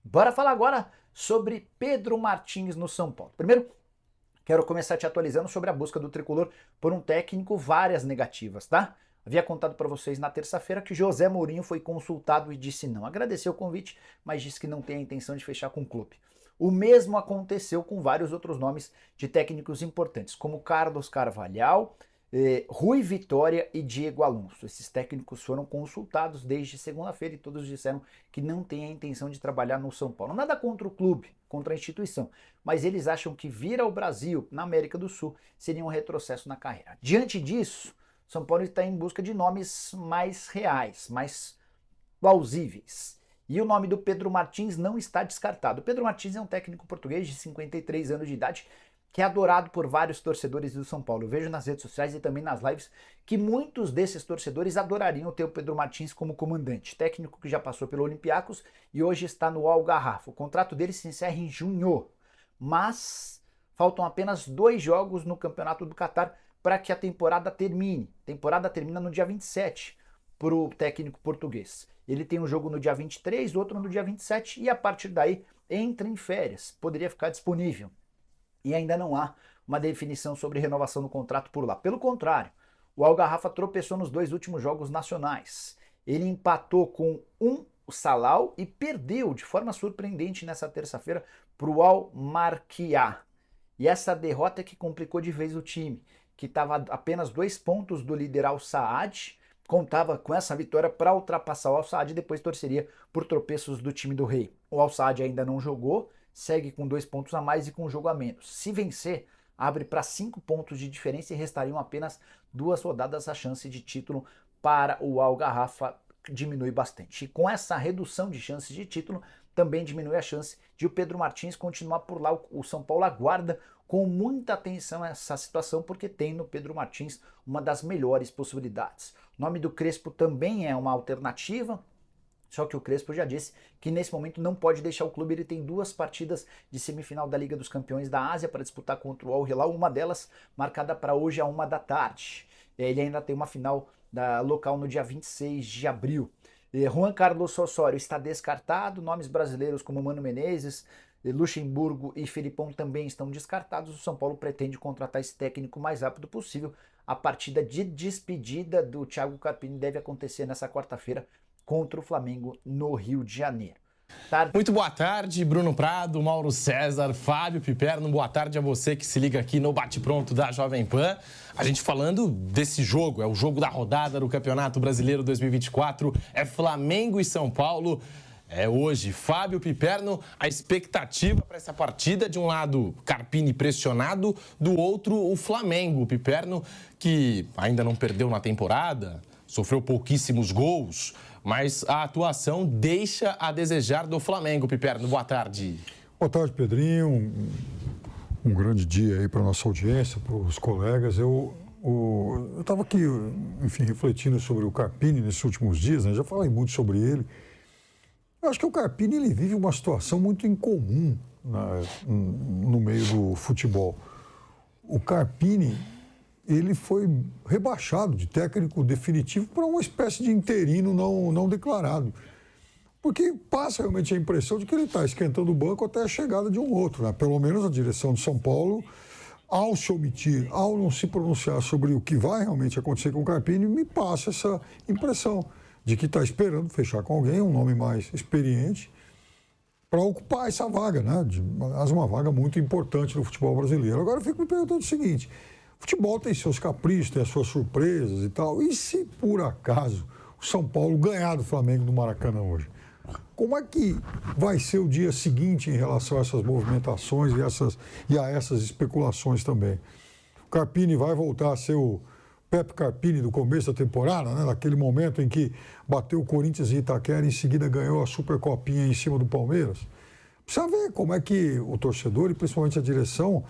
Bora falar agora sobre Pedro Martins no São Paulo. Primeiro, quero começar te atualizando sobre a busca do tricolor por um técnico, várias negativas, tá? Havia contado para vocês na terça-feira que José Mourinho foi consultado e disse não. Agradeceu o convite, mas disse que não tem a intenção de fechar com o clube. O mesmo aconteceu com vários outros nomes de técnicos importantes, como Carlos Carvalhal, Rui Vitória e Diego Alonso. Esses técnicos foram consultados desde segunda-feira e todos disseram que não têm a intenção de trabalhar no São Paulo. Nada contra o clube, contra a instituição, mas eles acham que vir ao Brasil, na América do Sul, seria um retrocesso na carreira. Diante disso, São Paulo está em busca de nomes mais reais, mais plausíveis. E o nome do Pedro Martins não está descartado. O Pedro Martins é um técnico português de 53 anos de idade que é adorado por vários torcedores do São Paulo. Eu vejo nas redes sociais e também nas lives que muitos desses torcedores adorariam ter o Pedro Martins como comandante. Técnico que já passou pelo Olympiacos e hoje está no Al-Garrafa. O contrato dele se encerra em junho, mas faltam apenas 2 jogos no Campeonato do Catar para que a temporada termine. A temporada termina no dia 27 para o técnico português. Ele tem um jogo no dia 23, outro no dia 27 e a partir daí entra em férias. Poderia ficar disponível. E ainda não há uma definição sobre renovação do contrato por lá. Pelo contrário, o Al-Garrafa tropeçou nos 2 últimos jogos nacionais. Ele empatou com o Salau e perdeu de forma surpreendente nessa terça-feira para o Al-Marqiá. E essa derrota é que complicou de vez o time, que estava a apenas 2 pontos do líder Al-Saad, contava com essa vitória para ultrapassar o Al-Saad e depois torceria por tropeços do time do Rei. O Al-Saad ainda não jogou, segue com 2 pontos a mais e com um jogo a menos. Se vencer, abre para 5 pontos de diferença e restariam apenas 2 rodadas. A chance de título para o Al-Garrafa diminui bastante. E com essa redução de chances de título, também diminui a chance de o Pedro Martins continuar por lá. O São Paulo aguarda com muita atenção essa situação, porque tem no Pedro Martins uma das melhores possibilidades. O nome do Crespo também é uma alternativa, só que o Crespo já disse que nesse momento não pode deixar o clube. Ele tem 2 partidas de semifinal da Liga dos Campeões da Ásia para disputar contra o Al Hilal, uma delas marcada para hoje à 1 da tarde. Ele ainda tem uma final da local no dia 26 de abril. Juan Carlos Osório está descartado, nomes brasileiros como Mano Menezes, Luxemburgo e Felipão também estão descartados. O São Paulo pretende contratar esse técnico o mais rápido possível. A partida de despedida do Thiago Carpini deve acontecer nessa quarta-feira contra o Flamengo no Rio de Janeiro. Muito boa tarde, Bruno Prado, Mauro César, Fábio Piperno. Boa tarde a você que se liga aqui no Bate Pronto da Jovem Pan. A gente falando desse jogo, é o jogo da rodada do Campeonato Brasileiro 2024. É Flamengo e São Paulo. É hoje, Fábio Piperno, a expectativa para essa partida, de um lado Carpini pressionado, do outro o Flamengo. O Piperno, que ainda não perdeu na temporada, sofreu pouquíssimos gols, mas a atuação deixa a desejar do Flamengo. Piperno, boa tarde. Boa tarde, Pedrinho. Um grande dia aí para a nossa audiência, para os colegas. Eu estava aqui, enfim, refletindo sobre o Carpini nesses últimos dias, né? Já falei muito sobre ele. Eu acho que o Carpini ele vive uma situação muito incomum no meio do futebol. O Carpini ele foi rebaixado de técnico definitivo para uma espécie de interino não declarado. Porque passa realmente a impressão de que ele está esquentando o banco até a chegada de um outro, né? Pelo menos a direção de São Paulo, ao se omitir, ao não se pronunciar sobre o que vai realmente acontecer com o Carpini, me passa essa impressão de que está esperando fechar com alguém, um nome mais experiente, para ocupar essa vaga, né? Uma vaga muito importante no futebol brasileiro. Agora eu fico me perguntando o seguinte: futebol tem seus caprichos, tem as suas surpresas e tal. E se, por acaso, o São Paulo ganhar do Flamengo no Maracanã hoje? Como é que vai ser o dia seguinte em relação a essas movimentações e a essas especulações também? O Carpini vai voltar a ser o Pepe Carpini do começo da temporada, né? Naquele momento em que bateu o Corinthians e Itaquera e em seguida ganhou a Supercopinha em cima do Palmeiras? Precisa ver como é que o torcedor e principalmente a direção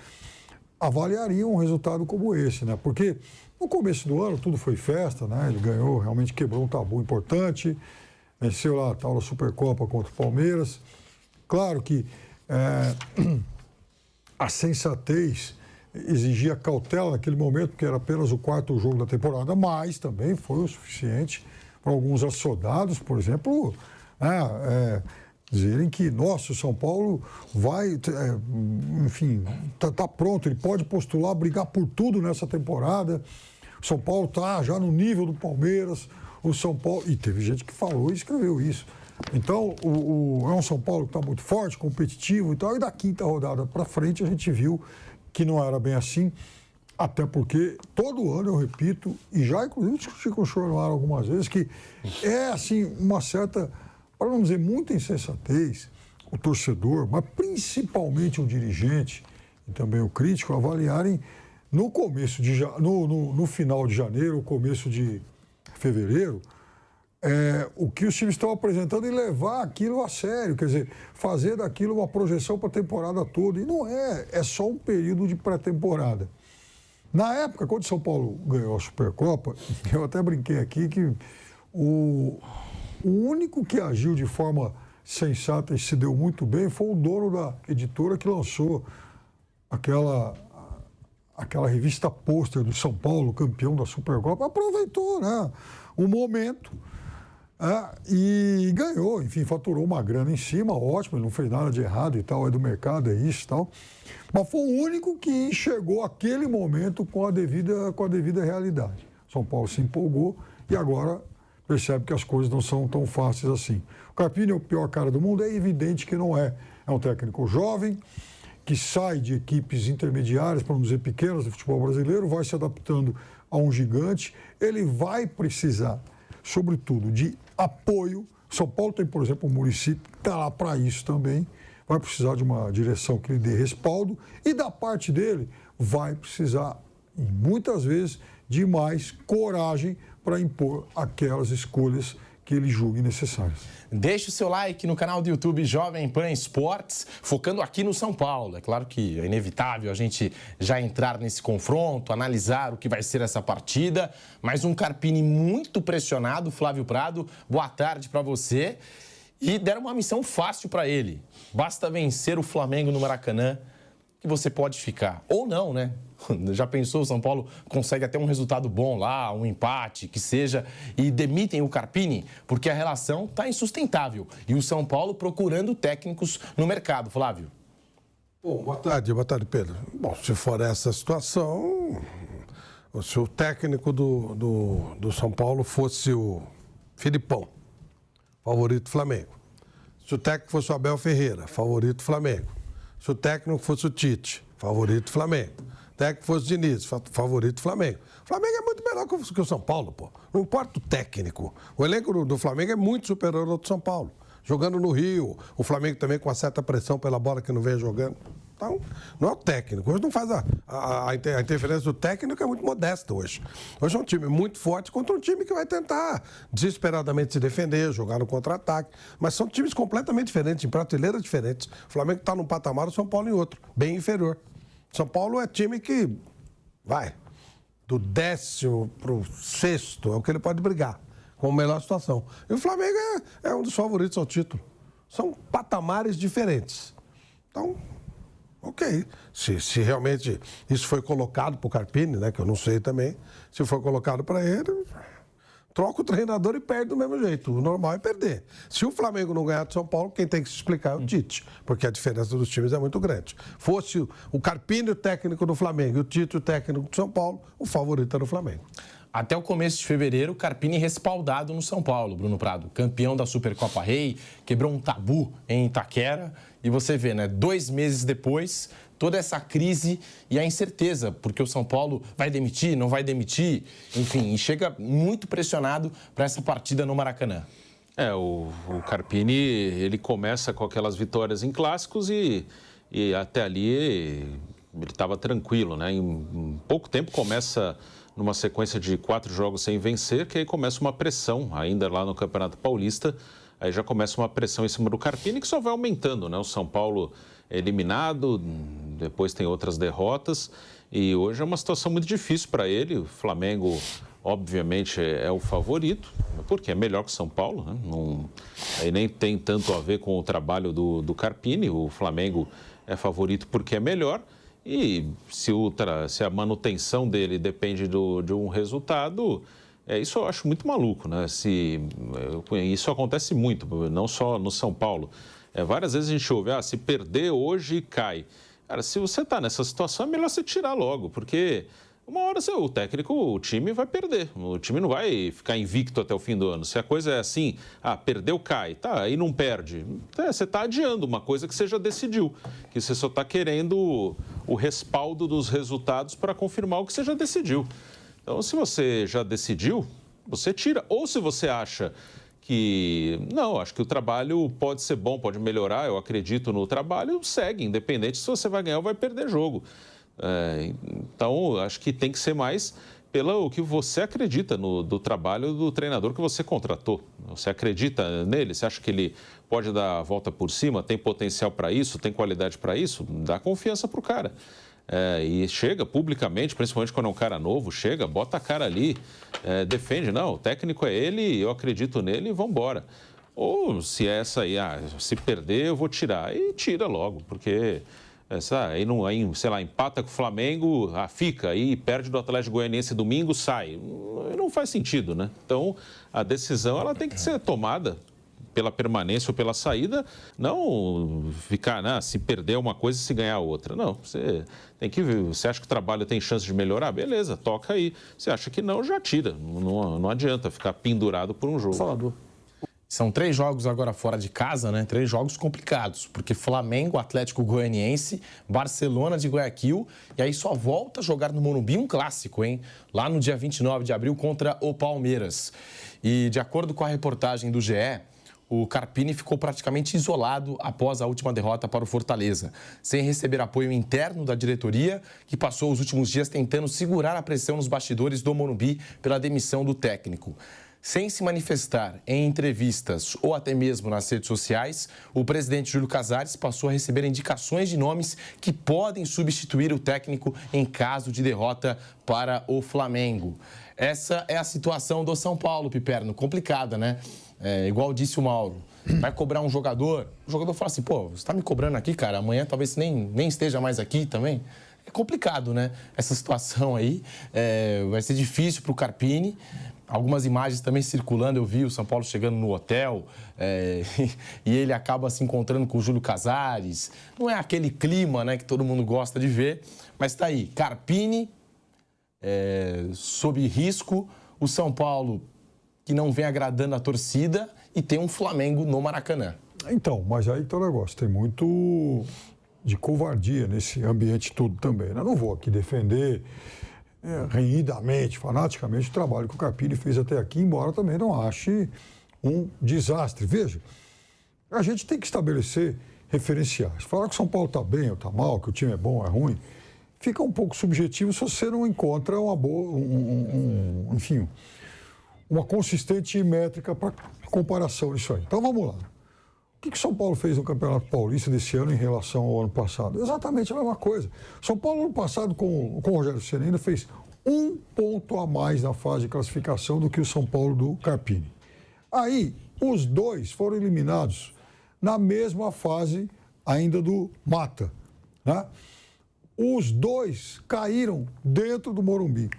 avaliariam um resultado como esse, né? Porque no começo do ano tudo foi festa, né? Ele ganhou, realmente quebrou um tabu importante, venceu lá a tal da Supercopa contra o Palmeiras. Claro que a sensatez exigia cautela naquele momento, porque era apenas o 4º jogo da temporada, mas também foi o suficiente para alguns assodados, por exemplo, dizerem que, nossa, o São Paulo vai, enfim, tá pronto, ele pode postular, brigar por tudo nessa temporada. O São Paulo está já no nível do Palmeiras. O São Paulo... E teve gente que falou e escreveu isso. Então, é um São Paulo que está muito forte, competitivo e tal. E da quinta rodada para frente a gente viu que não era bem assim. Até porque todo ano eu repito, e já inclusive discuti com o senhor no ar algumas vezes, que é assim uma certa, para não dizer muita insensatez, o torcedor, mas principalmente o dirigente e também o crítico, avaliarem no começo no final de janeiro, começo de fevereiro, o que os times estão apresentando e levar aquilo a sério, quer dizer, fazer daquilo uma projeção para a temporada toda. E não é só um período de pré-temporada. Na época, quando o São Paulo ganhou a Supercopa, eu até brinquei aqui que o único que agiu de forma sensata e se deu muito bem foi o dono da editora que lançou aquela revista pôster do São Paulo, campeão da Supercopa. Aproveitou, né, o momento e ganhou, enfim, faturou uma grana em cima, ótimo, ele não fez nada de errado e tal, é do mercado, é isso e tal. Mas foi o único que enxergou aquele momento com a devida realidade. São Paulo se empolgou e agora percebe que as coisas não são tão fáceis assim. O Carpini é o pior cara do mundo, é evidente que não é. É um técnico jovem, que sai de equipes intermediárias, para não dizer pequenas, do futebol brasileiro, vai se adaptando a um gigante. Ele vai precisar, sobretudo, de apoio. São Paulo tem, por exemplo, o Muricy, que está lá para isso também. Vai precisar de uma direção que lhe dê respaldo e, da parte dele, vai precisar, e muitas vezes, de mais coragem para impor aquelas escolhas que ele julgue necessárias. Deixe o seu like no canal do YouTube Jovem Pan Esportes, focando aqui no São Paulo. É claro que é inevitável a gente já entrar nesse confronto, analisar o que vai ser essa partida, mas um Carpini muito pressionado. Flávio Prado, boa tarde para você. E deram uma missão fácil para ele. Basta vencer o Flamengo no Maracanã que você pode ficar. Ou não, né? Já pensou, o São Paulo consegue até um resultado bom lá, um empate, que seja, e demitem o Carpini, porque a relação está insustentável. E o São Paulo procurando técnicos no mercado. Flávio. Bom, boa tarde, Pedro. Bom, se for essa situação, se o técnico do São Paulo fosse o Filipão, favorito Flamengo. Se o técnico fosse o Abel Ferreira, favorito Flamengo. Se o técnico fosse o Tite, favorito Flamengo. O técnico fosse o Diniz, favorito Flamengo. O Flamengo é muito melhor que o São Paulo, pô. Não importa o técnico. O elenco do Flamengo é muito superior ao do São Paulo. Jogando no Rio, o Flamengo também com uma certa pressão pela bola que não vem jogando. Então, não é o técnico. Hoje não faz a interferência do técnico, é muito modesta hoje. Hoje é um time muito forte contra um time que vai tentar desesperadamente se defender, jogar no contra-ataque. Mas são times completamente diferentes, em prateleiras diferentes. O Flamengo está num patamar, o São Paulo em outro, bem inferior. São Paulo é time que vai do 10º para o 6º, é o que ele pode brigar com a melhor situação. E o Flamengo é um dos favoritos ao título. São patamares diferentes. Então, ok. Se realmente isso foi colocado para o Carpini, né, que eu não sei também, se foi colocado para ele, troca o treinador e perde do mesmo jeito. O normal é perder. Se o Flamengo não ganhar do São Paulo, quem tem que se explicar é o Tite, porque a diferença dos times é muito grande. Fosse o Carpini o técnico do Flamengo e o Tite o técnico do São Paulo, o favorito era o Flamengo. Até o começo de fevereiro, o Carpini respaldado no São Paulo, Bruno Prado. Campeão da Supercopa Rei, quebrou um tabu em Itaquera. E você vê, né, 2 meses depois, toda essa crise e a incerteza, porque o São Paulo vai demitir, não vai demitir, enfim, e chega muito pressionado para essa partida no Maracanã. O Carpini, ele começa com aquelas vitórias em clássicos e até ali ele estava tranquilo, né? Em pouco tempo começa numa sequência de 4 jogos sem vencer, que aí começa uma pressão, ainda lá no Campeonato Paulista, aí já começa uma pressão em cima do Carpini, que só vai aumentando, né? O São Paulo é eliminado, depois tem outras derrotas, e hoje é uma situação muito difícil para ele. O Flamengo, obviamente, é o favorito, porque é melhor que o São Paulo, né? Não, aí nem tem tanto a ver com o trabalho do Carpini. O Flamengo é favorito porque é melhor. E se a manutenção dele depende de um resultado, isso eu acho muito maluco, né? Isso acontece muito, não só no São Paulo. Várias vezes a gente ouve, se perder hoje, cai. Cara, se você está nessa situação, é melhor você tirar logo, porque uma hora o técnico, o time vai perder. O time não vai ficar invicto até o fim do ano. Se a coisa é assim, perdeu, cai. Tá, aí não perde. Você está adiando uma coisa que você já decidiu. Que você só está querendo o respaldo dos resultados para confirmar o que você já decidiu. Então, se você já decidiu, você tira. Ou se você acha que, não, acho que o trabalho pode ser bom, pode melhorar, eu acredito no trabalho, segue, independente se você vai ganhar ou vai perder jogo. Então, acho que tem que ser mais pelo que você acredita do trabalho do treinador que você contratou. Você acredita nele? Você acha que ele pode dar a volta por cima? Tem potencial para isso? Tem qualidade para isso? Dá confiança para o cara. E chega publicamente, principalmente quando é um cara novo, chega, bota a cara ali, defende. Não, o técnico é ele, eu acredito nele e vamos embora. Ou se é essa aí, se perder eu vou tirar. E tira logo, porque... Aí, sei lá, empata com o Flamengo, fica, aí perde do Atlético Goianiense domingo, sai. Não faz sentido, né? Então, a decisão ela tem que ser tomada pela permanência ou pela saída, não ficar, se perder uma coisa e se ganhar outra. Não, você tem que ver. Você acha que o trabalho tem chance de melhorar? Beleza, toca aí. Você acha que não, já tira. Não adianta ficar pendurado por um jogo. Salvador. São 3 jogos agora fora de casa, né? 3 jogos complicados, porque Flamengo, Atlético Goianiense, Barcelona de Guayaquil, e aí só volta a jogar no Morumbi um clássico, hein? Lá no dia 29 de abril contra o Palmeiras. E de acordo com a reportagem do GE, o Carpini ficou praticamente isolado após a última derrota para o Fortaleza, sem receber apoio interno da diretoria, que passou os últimos dias tentando segurar a pressão nos bastidores do Morumbi pela demissão do técnico. Sem se manifestar em entrevistas ou até mesmo nas redes sociais, o presidente Júlio Casares passou a receber indicações de nomes que podem substituir o técnico em caso de derrota para o Flamengo. Essa é a situação do São Paulo, Piperno, complicada, né? Igual disse o Mauro, vai cobrar um jogador, o jogador fala assim, você está me cobrando aqui, cara, amanhã talvez nem esteja mais aqui também. É complicado, né? Essa situação aí vai ser difícil para o Carpini. Algumas imagens também circulando, eu vi o São Paulo chegando no hotel e ele acaba se encontrando com o Júlio Casares. Não é aquele clima, né, que todo mundo gosta de ver, mas está aí, Carpini sob risco, o São Paulo que não vem agradando a torcida e tem um Flamengo no Maracanã. Então, mas aí tem um negócio, tem muito de covardia nesse ambiente todo também. Eu não vou aqui defender renhidamente, fanaticamente, o trabalho que o Carpini fez até aqui, embora também não ache um desastre. Veja, a gente tem que estabelecer referenciais. Falar que o São Paulo está bem ou está mal, que o time é bom ou é ruim, fica um pouco subjetivo se você não encontra uma boa, enfim, uma consistente métrica para comparação nisso aí. Então vamos lá. O que o São Paulo fez no Campeonato Paulista desse ano em relação ao ano passado? Exatamente a mesma coisa. São Paulo, ano passado, com o Rogério Ceni, ainda fez 1 ponto a mais na fase de classificação do que o São Paulo do Carpini. Aí, os dois foram eliminados na mesma fase ainda do mata, né? Os dois caíram dentro do Morumbi.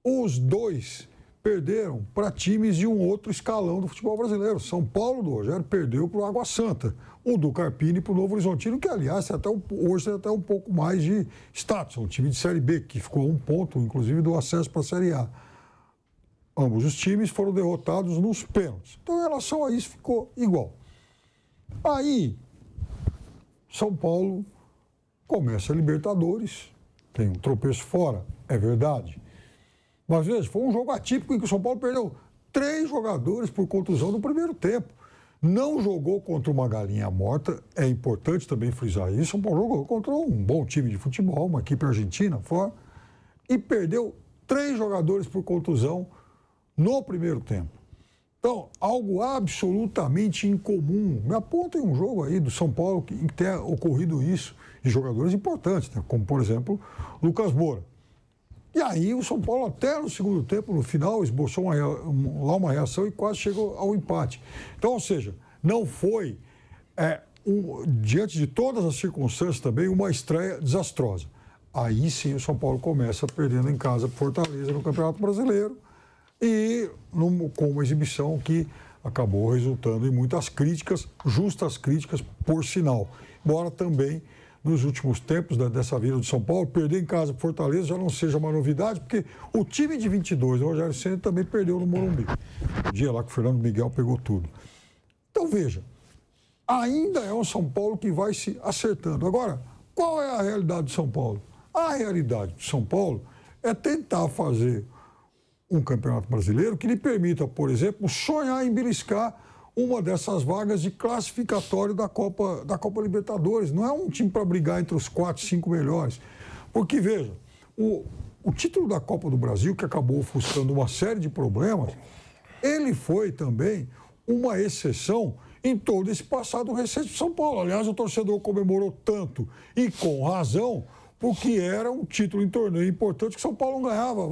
Os dois perderam para times de um outro escalão do futebol brasileiro. São Paulo do Rogério perdeu para o Água Santa. O do Carpini para o Novo Horizontino, que, aliás, hoje tem até um pouco mais de status. Um time de Série B, que ficou a 1 ponto, inclusive, do acesso para a Série A. Ambos os times foram derrotados nos pênaltis. Então, em relação a isso, ficou igual. Aí, São Paulo começa a Libertadores, tem um tropeço fora, é verdade. Mas, veja, foi um jogo atípico em que o São Paulo perdeu 3 jogadores por contusão no primeiro tempo. Não jogou contra uma galinha morta, é importante também frisar isso. O São Paulo jogou contra um bom time de futebol, uma equipe argentina fora, e perdeu 3 jogadores por contusão no primeiro tempo. Então, algo absolutamente incomum. Me apontem um jogo aí do São Paulo em que tenha ocorrido isso, de jogadores importantes, né? Como, por exemplo, Lucas Moura. E aí o São Paulo, até no segundo tempo, no final, esboçou lá uma reação e quase chegou ao empate. Então, ou seja, não foi, diante de todas as circunstâncias também, uma estreia desastrosa. Aí sim o São Paulo começa perdendo em casa Fortaleza no Campeonato Brasileiro e com uma exibição que acabou resultando em muitas críticas, justas críticas, por sinal. Embora também, nos últimos tempos dessa vida de São Paulo, perder em casa para Fortaleza já não seja uma novidade, porque o time de 22, o Rogério Ceni, também perdeu no Morumbi. O dia lá que o Fernando Miguel pegou tudo. Então, veja, ainda é um São Paulo que vai se acertando. Agora, qual é a realidade de São Paulo? A realidade de São Paulo é tentar fazer um campeonato brasileiro que lhe permita, por exemplo, sonhar em beliscar uma dessas vagas de classificatório da Copa Libertadores. Não é um time para brigar entre os 4, 5 melhores. Porque, veja, o título da Copa do Brasil, que acabou ofuscando uma série de problemas, ele foi também uma exceção em todo esse passado recente de São Paulo. Aliás, o torcedor comemorou tanto, e com razão, porque era um título em torneio importante que São Paulo não ganhava,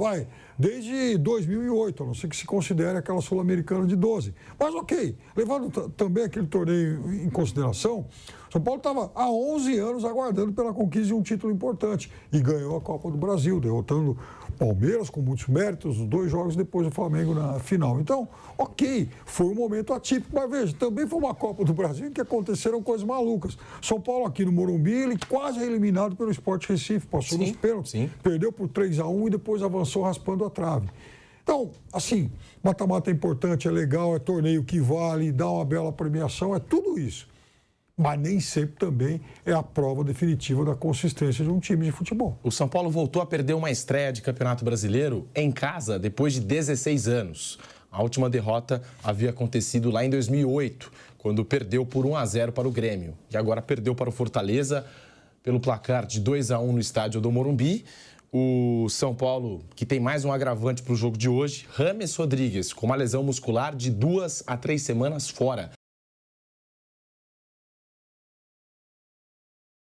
desde 2008, a não ser que se considere aquela Sul-Americana de 12. Mas ok, levando também aquele torneio em consideração, São Paulo estava há 11 anos aguardando pela conquista de um título importante e ganhou a Copa do Brasil, derrotando Palmeiras com muitos méritos, os 2 jogos depois do Flamengo na final. Então, ok, foi um momento atípico, mas veja, também foi uma Copa do Brasil em que aconteceram coisas malucas. São Paulo aqui no Morumbi, ele quase é eliminado pelo Sport Recife, passou nos pênaltis, perdeu por 3-1 e depois avançou raspando a trave. Então, assim, mata-mata é importante, é legal, é torneio que vale, dá uma bela premiação, é tudo isso. Mas nem sempre também é a prova definitiva da consistência de um time de futebol. O São Paulo voltou a perder uma estreia de Campeonato Brasileiro em casa depois de 16 anos. A última derrota havia acontecido lá em 2008, quando perdeu por 1-0 para o Grêmio. E agora perdeu para o Fortaleza pelo placar de 2-1 no estádio do Morumbi. O São Paulo, que tem mais um agravante para o jogo de hoje, James Rodrigues, com uma lesão muscular de 2 a 3 semanas fora.